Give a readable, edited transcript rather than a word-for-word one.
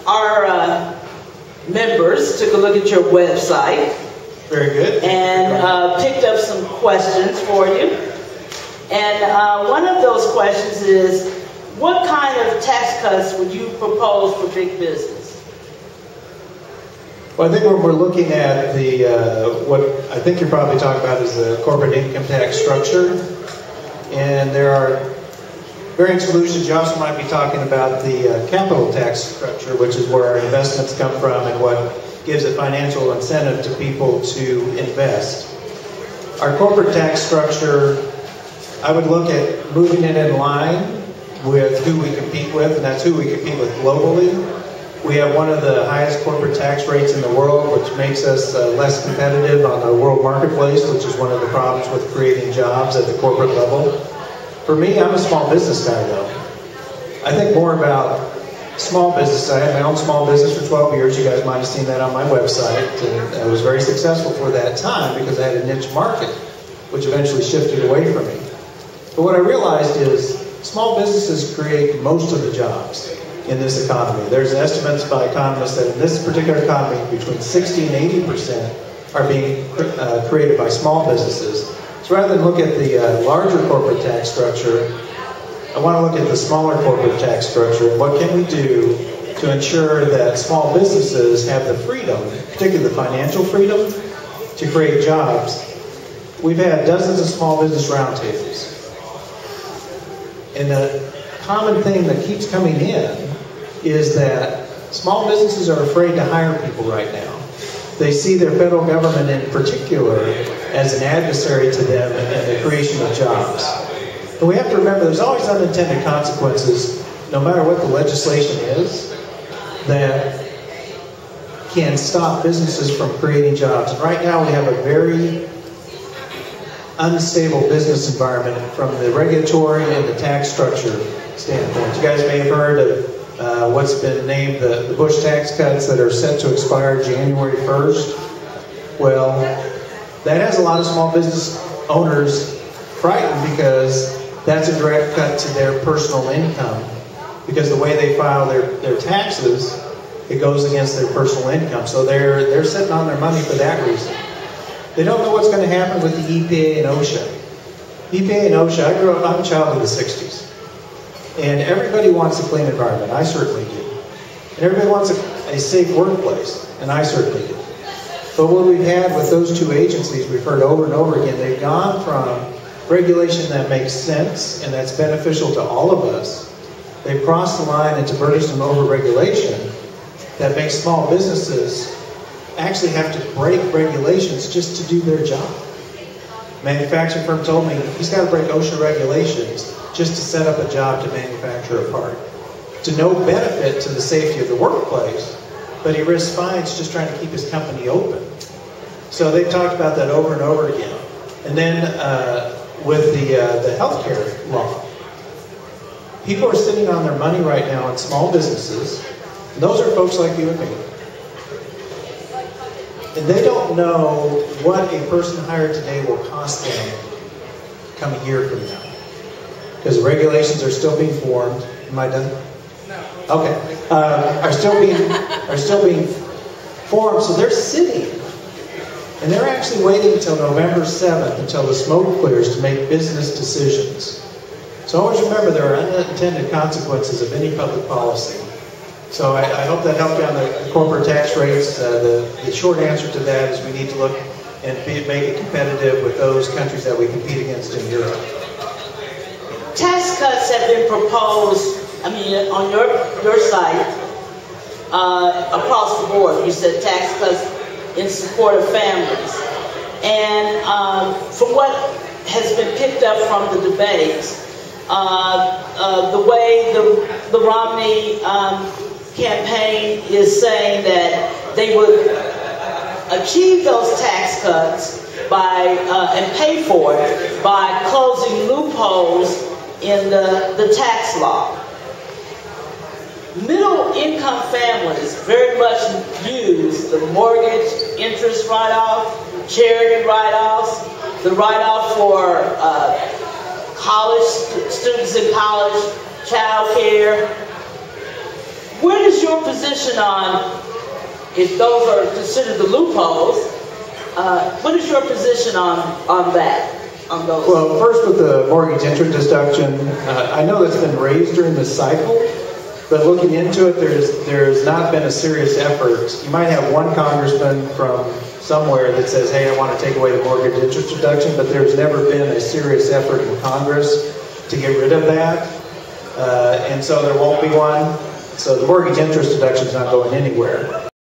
our members took a look at your website. Very good. And picked up some questions for you. And one of those questions is, what kind of tax cuts would you propose for big business? Well, I think when we're looking at the, what I think you're probably talking about is the corporate income tax structure. And there are varying solutions. You also might be talking about the capital tax structure, which is where our investments come from and what gives a financial incentive to people to invest. Our corporate tax structure, I would look at moving it in line with who we compete with, and that's who we compete with globally. We have one of the highest corporate tax rates in the world, which makes us less competitive on the world marketplace, which is one of the problems with creating jobs at the corporate level. For me, I'm a small business guy, though. I think more about small business. I had my own small business for 12 years. You guys might have seen that on my website. And I was very successful for that time because I had a niche market, which eventually shifted away from me. But what I realized is small businesses create most of the jobs in this economy. There's estimates by economists that in this particular economy, between 60 and 80% are being created by small businesses. So rather than look at the larger corporate tax structure, I want to look at the smaller corporate tax structure and what can we do to ensure that small businesses have the freedom, particularly the financial freedom, to create jobs. We've had dozens of small business roundtables. And the common thing that keeps coming in is that small businesses are afraid to hire people right now. They see their federal government in particular as an adversary to them in the creation of jobs. And we have to remember there's always unintended consequences, no matter what the legislation is, that can stop businesses from creating jobs. And right now we have a very unstable business environment from the regulatory and the tax structure standpoint. You guys may have heard of what's been named the Bush tax cuts that are set to expire January 1st. Well, that has a lot of small business owners frightened because that's a direct cut to their personal income. Because the way they file their taxes, it goes against their personal income. So they're sitting on their money for that reason. They don't know what's going to happen with the EPA and OSHA. EPA and OSHA, I'm a child of the 60s. And everybody wants a clean environment. I certainly do. And everybody wants a safe workplace. And I certainly do. But what we've had with those two agencies, we've heard over and over again, they've gone from regulation that makes sense and that's beneficial to all of us. They've crossed the line into burdensome over-regulation that makes small businesses actually have to break regulations just to do their job. Manufacturing firm told me he's got to break OSHA regulations just to set up a job to manufacture a part. To no benefit to the safety of the workplace, but he risks fines just trying to keep his company open. So they've talked about that over and over again. And then with the healthcare law, people are sitting on their money right now in small businesses. And those are folks like you and me. And they don't know what a person hired today will cost them come a year from now. Because regulations are still being formed. Am I done? No. Okay. Are still being formed. So they're sitting. And they're actually waiting until November 7th, until the smoke clears, to make business decisions. So always remember there are unintended consequences of any public policy. So I hope that helped you on the corporate tax rates. The short answer to that is we need to look and make it competitive with those countries that we compete against in Europe. Tax cuts have been proposed, on your site, across the board. You said tax cuts in support of families. And from what has been picked up from the debates, the way the Romney campaign is saying that they would achieve those tax cuts by and pay for it by closing loopholes in the tax law. Middle income families very much use the mortgage interest write-off, charity write-offs, the write-off for college students in college, child care. Where is your position on, if those are considered the loopholes, what is your position on that? On those? Well, first with the mortgage interest deduction, I know that's been raised during this cycle, but looking into it, there's not been a serious effort. You might have one congressman from somewhere that says, hey, I want to take away the mortgage interest deduction, but there's never been a serious effort in Congress to get rid of that. And so there won't be one. So the mortgage interest deduction is not going anywhere.